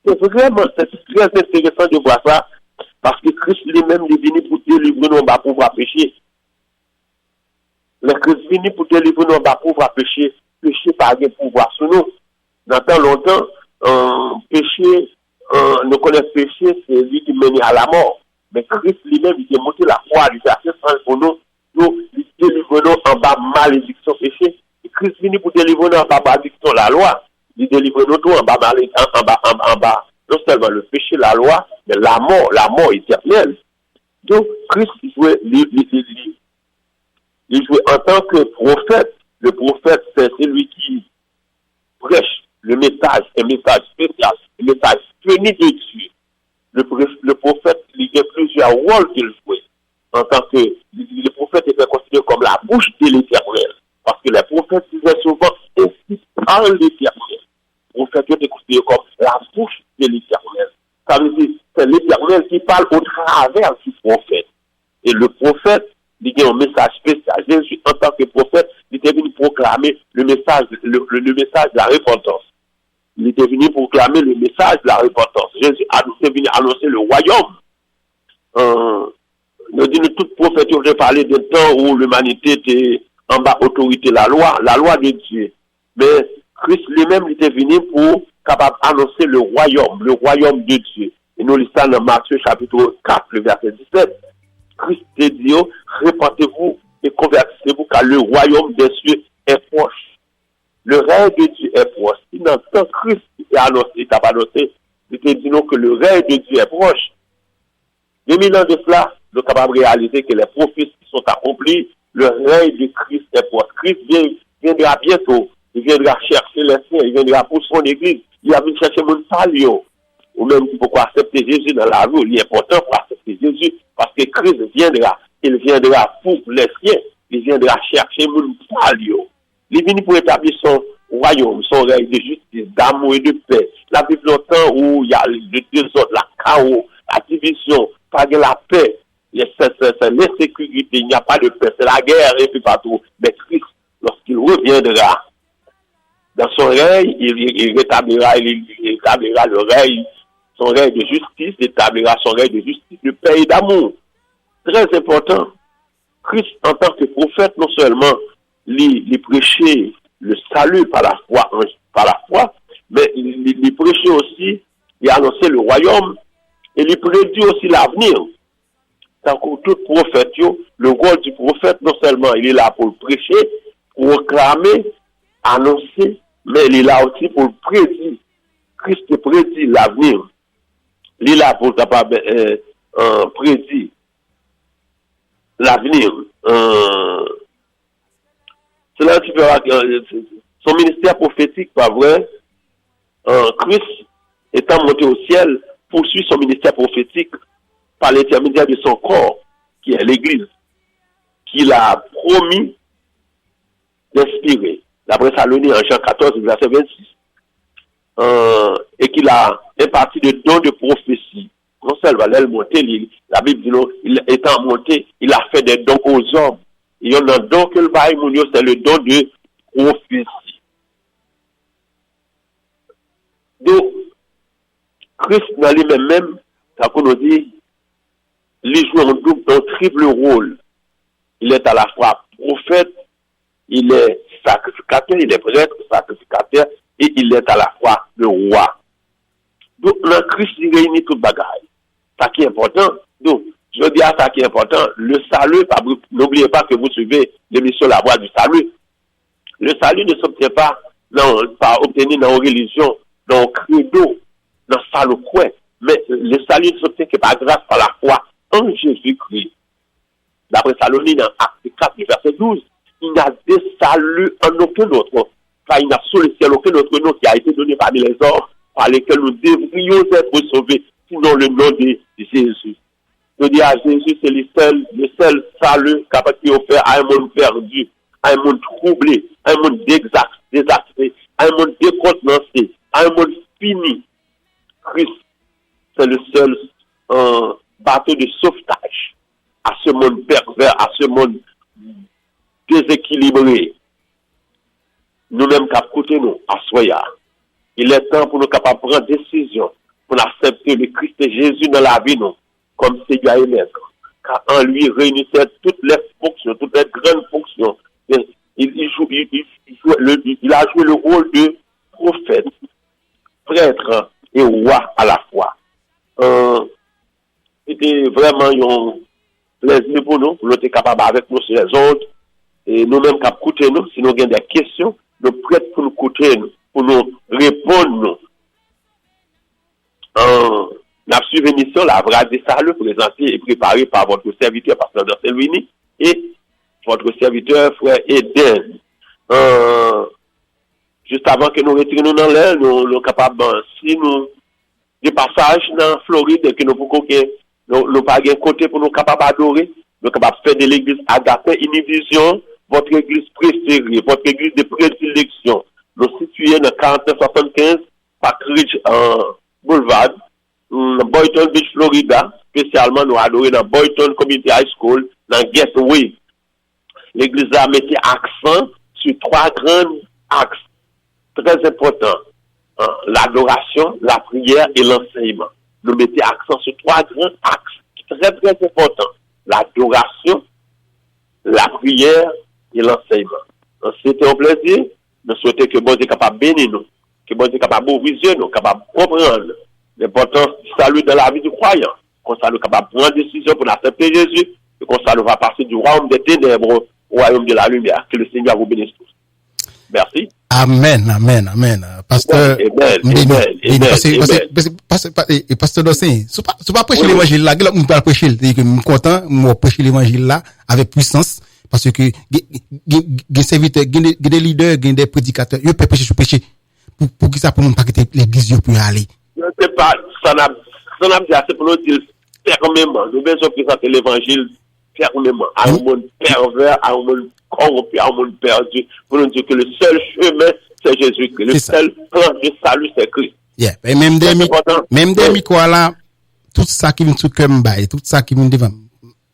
C'est très intéressant de voir ça, parce que Christ lui-même est venu pour délivrer nos bas pouvoir pécher. Le Christ est venu pour délivrer nos bas pouvoir pécher. Péché par un pouvoir sur nous. Dans tant longtemps, nous connaissons péché, c'est lui qui mène à la mort. Mais Christ lui-même, il est monté la croix, il a fait ça pour nous, il délivre nous en bas malédiction péché. Et Christ est venu pour délivrer nous en bas malédiction la loi. Il délivre nous tout en bas non seulement le péché, la loi, mais la mort éternelle. Donc, Christ jouait en tant que prophète. Le prophète, c'est celui qui prêche le message, un message spécial, un message venu de Dieu. Le prophète, il y a plusieurs rôles qu'il jouait. En tant que le prophète était considéré comme la bouche de l'Éternel. Parce que les prophètes disaient souvent ainsi parle l'Éternel. Le prophète était considéré comme la bouche de l'Éternel. Ça veut dire c'est l'Éternel qui parle au travers du prophète. Et le prophète, il y a un message spécial. Jésus, en tant que prophète, il était venu proclamer le message de la repentance. Il était venu proclamer le message de la repentance. Jésus est venu annoncer le royaume. Nous disons, tout prophète, on veut parler d'un temps où l'humanité était en bas autorité, la loi de Dieu. Mais Christ lui-même était venu pour capable annoncer le royaume de Dieu. Et nous lisons ça dans Matthieu chapitre 4, le verset 17. Christ dit, répentez-vous et convertissez-vous car le royaume des cieux est proche. Le règne de Dieu est proche. Si dans ce temps Christ est annoncé, il t'a annoncé, il te dit que le règne de Dieu est proche. 2000 ans de cela, nous sommes capables de réaliser que les prophéties sont accomplis, le règne de Christ est proche. Christ viendra bientôt, il viendra chercher les siens, il viendra pour son église, il va venir chercher mon salio. Ou même pourquoi accepter Jésus dans la rue, il est important pour accepter Jésus, parce que Christ viendra, il viendra pour les siens, il viendra chercher mon salio. Il vient pour établir son royaume, son règne de justice, d'amour et de paix. La Bible longtemps où il y a le désordre, la chaos, la division, pas de la paix, c'est l'insécurité, il n'y a pas de paix, c'est la guerre et puis partout. Mais Christ, lorsqu'il reviendra dans son règne, il rétablira le règne, son règne de justice, il établira son règne de justice, de paix et d'amour. Très important. Christ, en tant que prophète, non seulement il prêchait le salut par la foi, mais il prêchait aussi, il annonçait le royaume, et il prédit aussi l'avenir. Tant que tout prophète, le rôle du prophète, non seulement il est là pour prêcher, proclamer, annoncer, mais il est là aussi pour prédire. Christ prédit l'avenir. Il est là pour capable prédire l'avenir. Cela qui fera son ministère prophétique, pas vrai. Christ étant monté au ciel, poursuit son ministère prophétique par l'intermédiaire de son corps, qui est l'Église, qu'il a promis d'inspirer. D'après Saloniens en Jean 14, verset 26. Et qu'il a imparti de dons de prophétie. Non seulement elle monter, la Bible dit, il étant monté, il a fait des dons aux hommes. Il y a un don que le bail mounio, c'est le don de prophétie. Donc, Christ dans lui-même, ça qu'on nous dit, il joue un triple rôle. Il est à la fois prophète, il est sacrificateur, il est prêtre, sacrificateur, et il est à la fois le roi. Donc, le Christ, il réunit tout le bagage. Ça qui est important. Donc, je veux dire ça qui est important. Le salut, n'oubliez pas que vous suivez l'émission La Voix du Salut. Le salut ne s'obtient pas par obtenir dans une religion, dans un credo, dans ça le coin. Mais le salut ne s'obtient que par grâce, par la foi en Jésus-Christ. D'après Saloniens, dans Acte 4, verset 12, il n'y a des saluts en aucun autre. Enfin, il n'y a sous le ciel aucun autre nom qui a été donné parmi les hommes par lesquels nous devrions être sauvés, sinon le nom de Jésus. Je dis à Jésus, c'est le seul salut capable de offrir à un monde perdu, à un monde troublé, à un monde désastré, à un monde décontenancé, à un monde fini. Christ, c'est le seul bateau de sauvetage à ce monde pervers, à ce monde déséquilibré. Nous-mêmes, qu'à côté nous, à Soya, il est temps pour nous capables de prendre décision, pour accepter le Christ et Jésus dans la vie, nous, comme Seigneur et Maître. Car en lui réunissait toutes les fonctions, toutes les grandes fonctions. Il a joué le rôle de prophète, prêtre et roi à la fois. C'était vraiment un plaisir pour nous être capables avec nous sur les autres. Et nous-mêmes, qu'à écouter nous, si nous avons des questions, nous prêts pour nous écouter, pour nous répondre. La suivie émission, la vraie des saluts, présentée et préparée par votre serviteur, pasteur Dorcelvini, et votre serviteur, frère Eden. Juste avant que nous retirions dans l'air, nous sommes capables, si nous, des passages dans Floride, que nous pouvons nous pas un côté pour nous capables d'adorer, nous capables de faire de l'église Agapé Univision, votre église préférée, votre église de prédilection. Nous situés dans 4975 Park Ridge Boulevard, Boynton Beach, Florida, spécialement nous adorons dans Boynton Community High School, dans Gateway. L'église a mis accent sur 3 grands axes très importants. L'adoration, la prière et l'enseignement. Nous mettons accent sur 3 grands axes très très importants. L'adoration, la prière et l'enseignement. Donc, c'était un plaisir. Nous souhaitons que bon Dieu soit capable de bénir nous, que bon Dieu soit capable d'ouvrir nous, capable de comprendre l'importance du salut dans la vie du croyant. Qu'on soit capable de prendre décision pour accepter Jésus, et qu'on soit va passer du royaume des ténèbres au royaume de la lumière. Que le Seigneur vous bénisse tous. Merci. Amen, amen, amen. Pasteur, pasteur Dossin, c'est pas prêcher l'évangile là, on peut prêcher, c'est que je suis content, moi prêcher l'évangile là avec puissance, parce que des serviteurs, des leaders, des prédicateurs, ils peuvent prêcher sur péché, pour que ça pour nous pas quitter l'église pour aller. Je ne sais pas, ça n'a dit assez pour nous dire fermement, nous devons présenter l'évangile fermement, à un monde pervers, à un monde corrompu, à un monde perdu, pour nous dire que le seul chemin, c'est Jésus-Christ. Le seul plan de salut, c'est Christ. Yeah. Et même des micros là, tout ça qui vient sur comme bail, tout ça qui vient devant.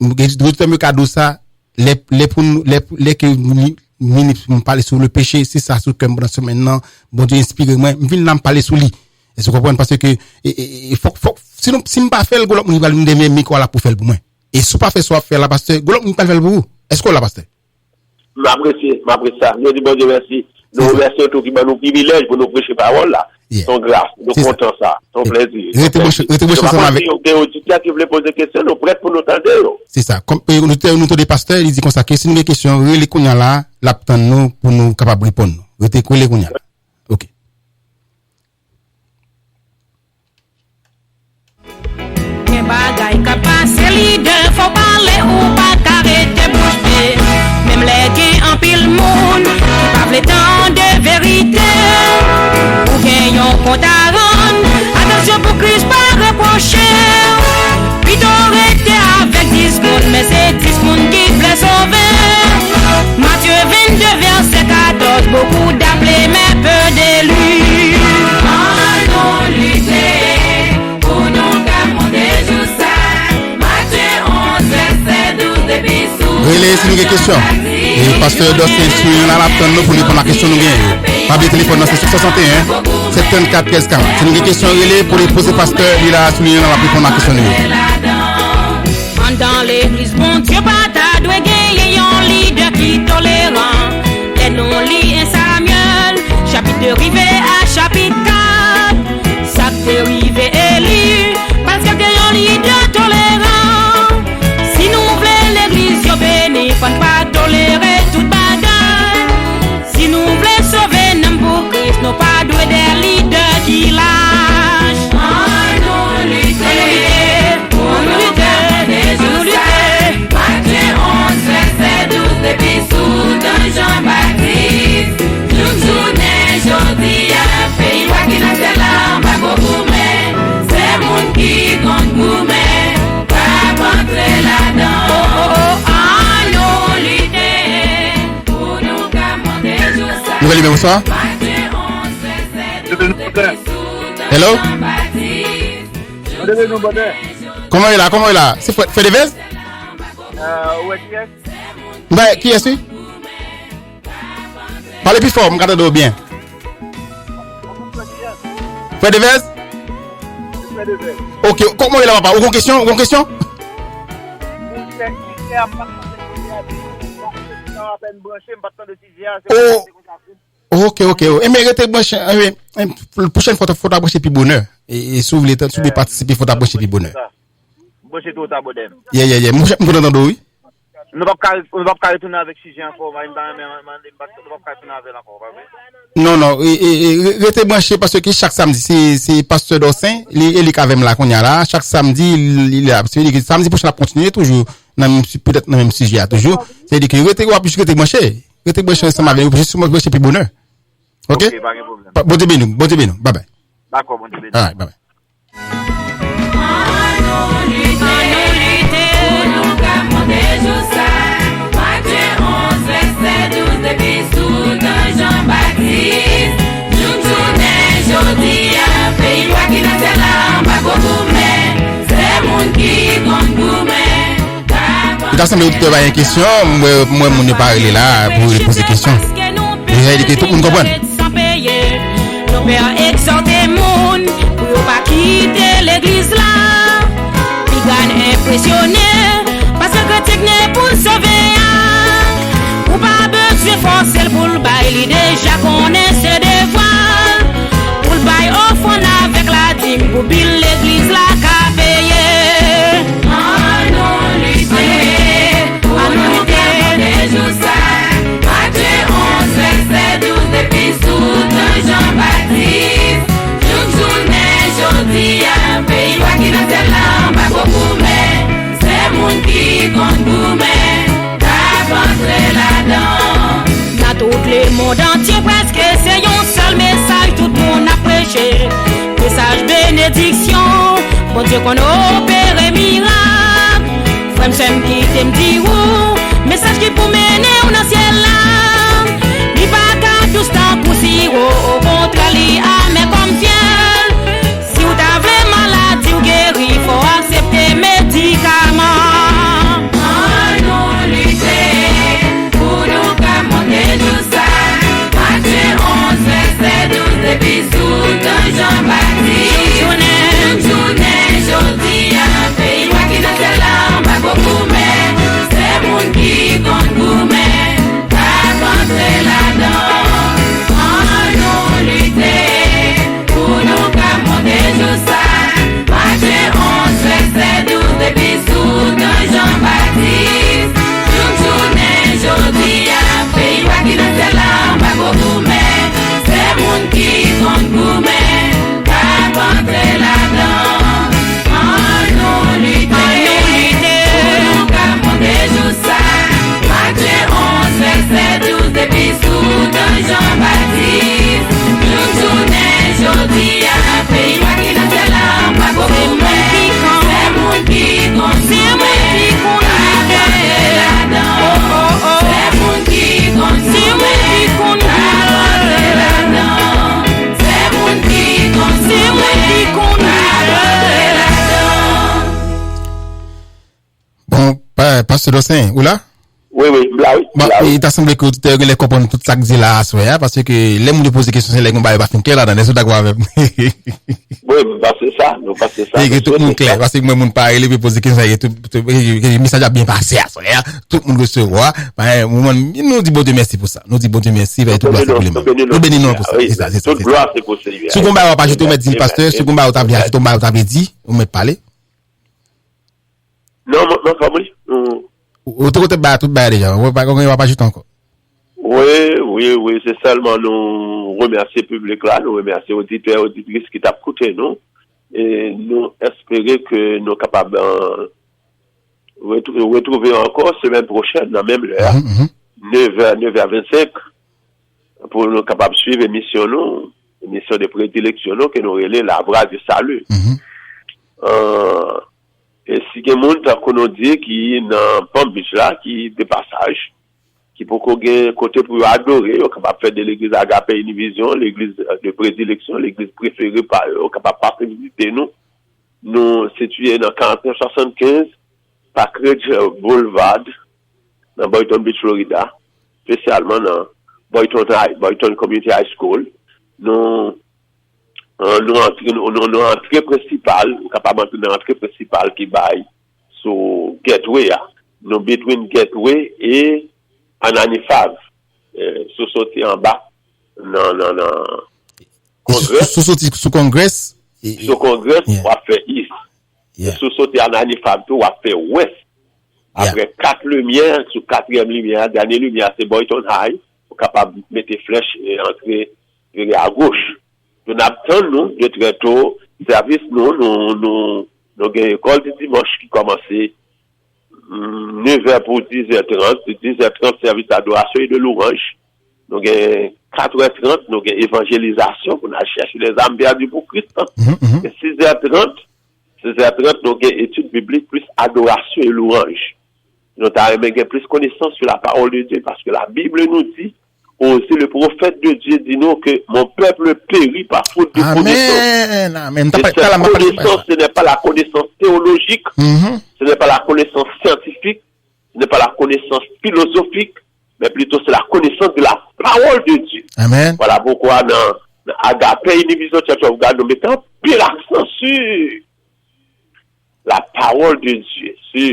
Je me cadeau ça, les que nous parler sur le péché, c'est ça sur comme dans ce maintenant, bon Dieu inspire moi, je viens parler sur lui. Et vous comprenez parce que il faut sinon si me pas faire le golop, on va me donner micro là pour faire pour moi. Et si pas fait soit faire la pasteur, golop on pas faire pour vous. Est-ce qu'on la pasteur? M'apprécie ça. Je dis bon Dieu merci. Nous remercions tout qui m'a nous privilège pour nous prêcher parole là. Son grâce, nous comptons ça, son plaisir. Des auditeurs qui voulaient poser des questions, nous prêts pour nous tendre. C'est ça. Comme nous des pasteurs, ils disent comme ça que si nous des questions, les kounya là, l'attend nous pour nous capables de répondre. Rete les kounya. OK. Bagay ka passe leader faut parler ou pas arrêter bouche même les gains en pile monde qui pas le temps de vérité ou gagnons compte à rendre attention pour Christ pas reprocher puis arrêter avec discours mais c'est relais si nous avez question. Et pasteur Dostin sur la laptop pour répondre à la question nous gagnons. Pas de téléphone dans 61 74 15 40. Si nous avez question relais pour les poser pasteur, il a souligné dans la répondre à la question nous. Dans l'église, bon Dieu, pas ta doit gagner un leader qui tolérant. Et non lit un Samuel, chapitre de rivé à chapitre 4. Ça te rivé élu, parce que un leader tolérant. Si nous voulons l'église, yo béni, faut pas tolérer toute bagaille. Si nous voulons sauver nous pour Christ, nous pas doué des leaders qui lâchent. Non, lutter. Depuis sous d'un Jean-Baptiste, nous journée jodi à pays qui n'a pas là, pas beaucoup mais c'est monde qui compte pour mais pas rentrer là-dedans. Oh oh oh, nous l'idée pour nous commander juste ça. Nouvelle numéro ça. Hello. Comment il a? C'est Fedevez? Ouais, yes. Ben, qui est-ce? Parlez plus fort, regardez bien. Fedevez? Ok, comment il a pas? Aucune question? Ok. Et mais restez branché. La prochaine fois, il faut t'abrancher puis bonheur. Et s'ouvre les temps, s'ouvre participer, il faut t'abrancher puis bonheur. Branché tout à bonheur. Yeah. Moi, je me entends, oui. Nous ne pouvons pas retourner avec Sujet encore. Non. Restez branché parce que chaque samedi, c'est pasteur Dossin, il est avec là qu'on y a là. Chaque samedi, il a. Samedi prochain, on va continuer toujours. Peut-être dans le même sujet, toujours. C'est-à-dire que restez branché. Restez branché ensemble avec nous. Juste branché puis bonheur. Ok? Bon Dieu béni. Bye bye. D'accord, bon Dieu béni. Bye bye. Depuis sous d'un Jean-Baptiste, nous journée jodi à pays qui n'a pas là, pas beaucoup mais c'est monde qui compte pour mais. Dans ce moment, tu as une question, moi, je ne parle là pour poser des questions. J'ai dit que tout le monde comprend. Nos pères exhortent monde pour pas quitter l'église là. Puis gagne impressionné parce que technique pour sauver. Ou pas besoin forcer pour le bail, il déjà connaît ses devoirs. Pour le bail au fond avec la dîme, pour bill l'église la qu'a payé. Allons lutter, jours ça. Matthieu 11, verset 12, depuis sous d'un Jean-Baptiste. Toute journée, jodi à pays qui n'a pas là, pas beaucoup mais c'est monde qui compte pour mais. Dans tout le monde entier presque c'est un seul message tout le monde a prêché. Message bénédiction, bon Dieu qu'on opère miracle. Frère m'sem qui t'aime dit ou message qui pour mener au ciel là. Li pas qu'à tout temps pour zéro, au contraire li a mais comme fiel. Si vous avez maladie ou guéri, faut accepter médicaments. Depuis sous d'un Jean-Baptiste, journée, jodi à pays qui n'a pas là, pas beaucoup mais c'est monde qui compte pour mais pas rentrer là-dedans. Nous lutter pour nous commander tout ça. Matthieu 11, verset 12, depuis sous d'un Jean-Baptiste, journée, jodi à pays qui n'a pas là, pas beaucoup mais monde qui compte pour mais pas rentrer là-dedans. Nous lutter pour nous commander tout ça. Matthieu 11, verset 12, depuis sous d'un Jean-Baptiste. Toute journée, jodi à pays qui n'a pas là, pas beaucoup mais c'est monde qui compte pour mais pas rentrer là-dedans. C'est monde qui compte pour mais pas rentrer là-dedans. Bon, pasteur Dossin, où là? Oui, là, oui. Bon, il t'a semblé que tu allais comprendre tout ça que dit là, parce que les gens posent des questions, c'est les gens qui vont faire là, dans les autres d'accord avec. Oui, c'est ça, nous passons ça. Et tout le monde clair, parce que moi, mon parle, il pose des questions, le message a bien passé, tout le monde recevoir, nous dit bon Dieu merci pour ça, nous dit bon Dieu merci, tout gloire c'est pour lui. Nous bénissons pour ça, c'est ça, c'est ça. Toute gloire c'est pour celui-là. Ce qu'on va pas ajouter, on dit pasteur, ce qu'on va dit, on met parler. Non, famille. Autre côté, tout bas déjà, on va pas ajouter encore. Oui, c'est seulement nous remercier le public là, nous remercier auditeurs, auditrices qui t'ont écouté, nous, et nous espérer que nous sommes capables de retrouver encore semaine prochaine, dans la même heure, 9h25, pour nous capables de suivre l'émission de prédilection, que nous relais la bras du salut. Et si il y a des gens qui nous dit qui dans Palm Beach là, qui de passage, qui peut côté pour adorer, on capable faire de l'église Agape Univision, l'église de prédilection, l'église préférée par eux, on capable passer visiter nous situés dans 4975 Packridge Boulevard dans Boynton Beach, Florida, spécialement dans Boynton Community High School. Nous entrée principale, capable d'entrer dans l'entrée principale qui baille sur Gateway, nous between Gateway et Ananifave, sous sorti en bas, non, Congrès. Sous Congrès. Sous Congrès, on va faire East. Sous sorti Ananifave, on va faire West. Après 4 lumières, sous 4e lumière, dernière lumière, c'est Boynton High, on est capable de mettre flèche et entrer à gauche. Nous attendons de très tôt, service nous avons une école de dimanche qui commence 9h pour 10h30, 10h30 service d'adoration et de louange. Nous avons 4h30, nous avons évangélisation pour chercher les âmes perdues pour Christ. Et 6h30, nous avons études bibliques plus adoration et louange. Nous avons plus connaissance sur la parole de Dieu parce que la Bible nous dit aussi le prophète de Dieu dit nous que mon peuple périt par faute de connaissance. Amen. Cette connaissance, ce n'est pas la connaissance théologique, ce n'est pas la connaissance scientifique, ce n'est pas la connaissance philosophique, mais plutôt c'est la connaissance de la parole de Dieu. Amen. Voilà pourquoi dans Agape Univision Church of God, nous mettons pile l'accent sur la parole de Dieu, sur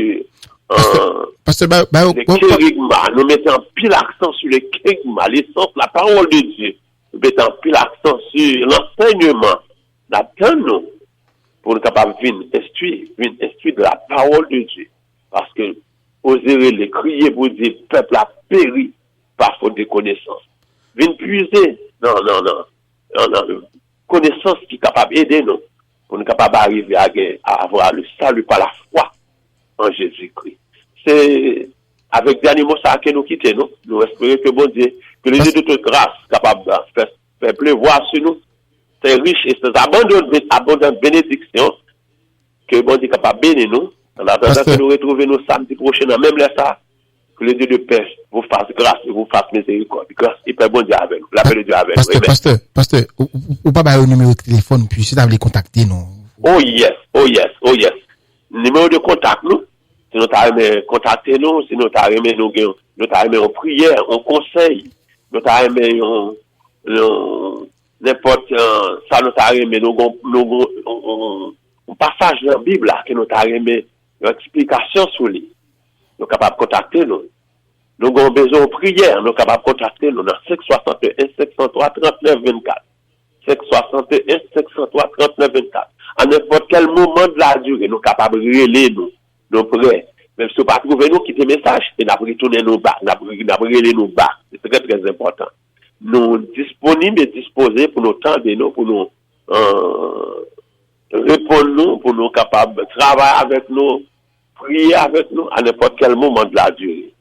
les kérigmas, nous mettons pile l'accent sur les kérigmas, l'essence, la parole de Dieu. Nous mettons pile l'accent sur l'enseignement. Nous pour nous capables de instruire de la parole de Dieu. Parce que oser les crier pour dire peuple a péri par faute de connaissance. Venez puiser non, connaissance qui est capable d'aider nous pour nous capables d'arriver à avoir le salut par la foi en Jésus-Christ. C'est avec dernier mot ça que nous quittons, nous espérons que bon Dieu, que le Dieu de toute grâce capable de faire pleuvoir sur nous, c'est riche et c'est abondante bénédiction que bon Dieu capable de bénir nous. En attendant que nous retrouvions nous samedi prochain dans même là que le Dieu de paix vous fasse grâce et vous fasse miséricorde. Grâce et paix bon Dieu avec nous. La paix de Dieu avec nous. Pasteur, ou pas un numéro de téléphone puis si vous voulez contacter nous. Oh yes. Numéro de contact nous. Si nous t'avons contacté nous, si nous t'avons en prière, en conseil, nous t'avons n'importe ça nous t'avons un passage dans la Bible là que nous t'avons une explication sur lui. Nous sommes capables de contacter nous. Nous avons besoin de prière, nous sommes capables de contacter nous dans 561 503 39 24. 561 503 39 24. À n'importe quel moment de la durée, nous sommes capables de relayer nous prêts. Même si nous ne pas trouver nous quitter message, et nous retourner nos bas, nous relayer nos bas. C'est très très important. Nous disponibles et disposés pour nous tendre nous, pour nous répondre nous, pour nous capables de travailler avec nous, prier avec nous à n'importe quel moment de la durée.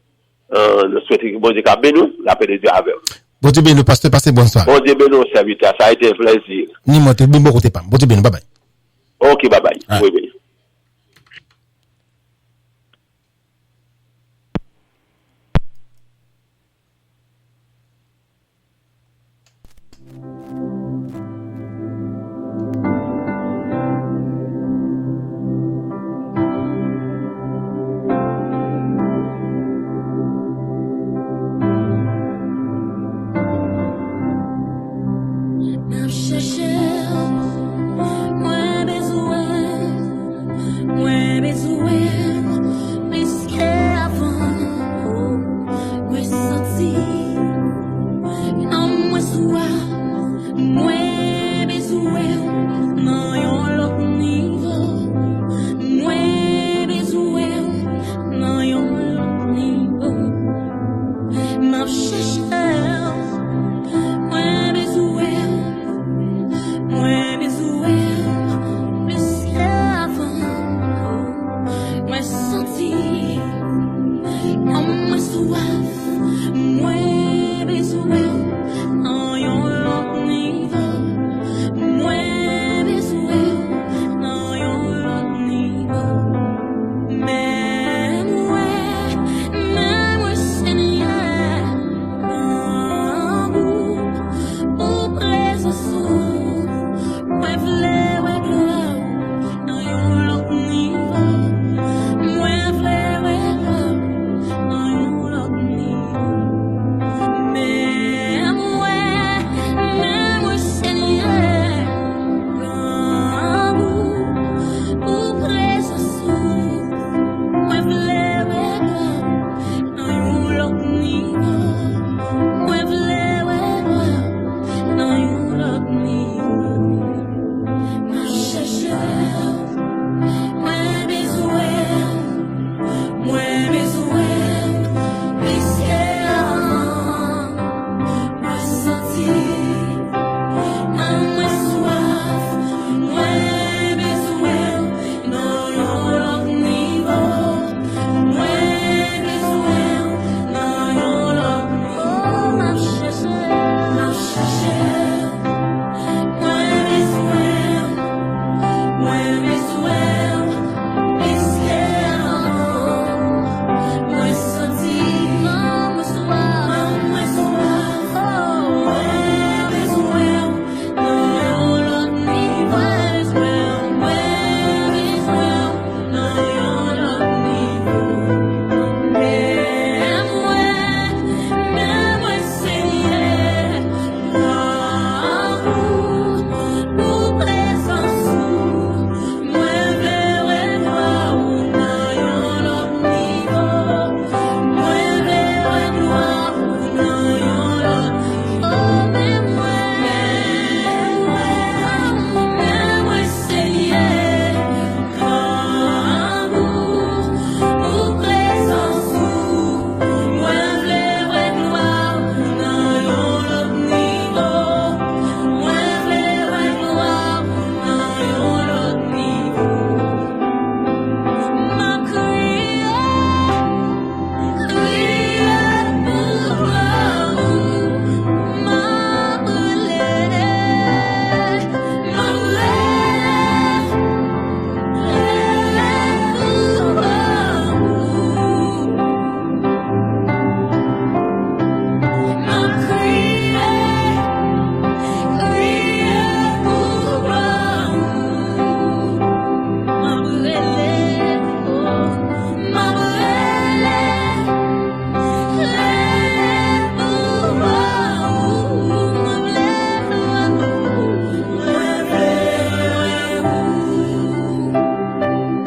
Nous souhaitons que bon Dieu bénisse nous, la paix de Dieu avec nous. Bon Dieu bénisse, pasteur, passez bonsoir. Bon Dieu bénisse, serviteur, ça a été un plaisir. Ni monte, ni bon côté pas. Bon Dieu bénisse, bye bye. Ok, bye bye. Ah. Oui.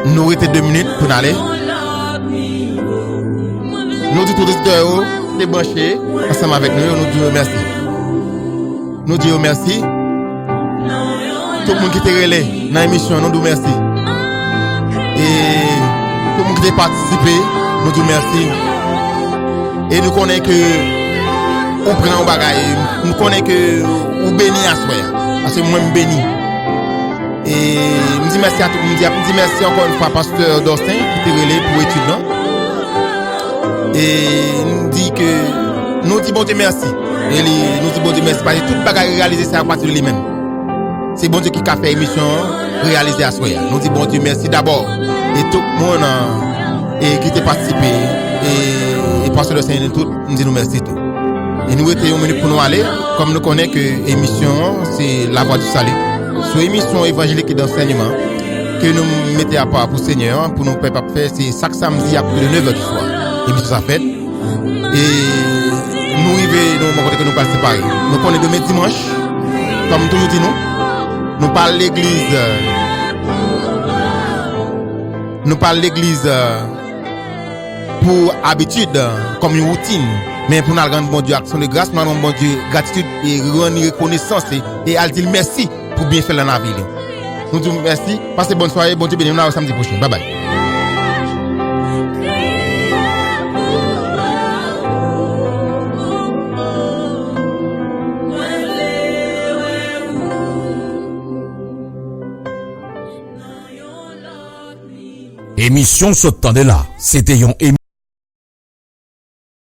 nous restons 2 minutes pour aller. Nous disons tout auditeurs qui branché ensemble avec nous, nous disons merci. Nous disons merci. Tout le monde qui était relais dans l'émission, nous disons merci. Et tout le monde qui a participé, nous disons merci. Et nous connaissons que on prend un bagage, nous connaissons que on bénit à soi. Parce que moi je bénis. Et je dis merci à tout le monde, je dis merci encore une fois à Pasteur Dostin qui était relais pour étudiants. Et nous dit que nous disons bon Dieu merci. Et nous disons bon Dieu merci parce que tout bagage réalisé c'est à partir de lui-même. C'est bon Dieu qui a fait l'émission réalisée à soi. Nous disons bon Dieu merci d'abord. Et tout le monde qui a participé. Et Pasteur Dostin tout, nous disons merci tout. Et nous étions venus pour nous aller, comme nous connaissons que l'émission, c'est la voix du salut. Sur l'émission évangélique et d'enseignement, que nous mettons à part pour le Seigneur, pour nous faire, c'est chaque samedi à plus de 9h du soir. L'émission ça fait. Et nous arrivons, nous que nous pas séparer. Nous connaissons demain dimanche, comme toujours dit nous parlons l'église. Nous parlons l'église pour habitude, comme une routine. Mais pour nous rendre bon Dieu action de grâce, nous rendons bon Dieu gratitude et reconnaissance et à dire merci pour bien faire la vie. Nous disons merci, passez bonne soirée, bon Dieu béni, nous avons samedi prochain. Bye bye. Émission Saute là, c'était une émission.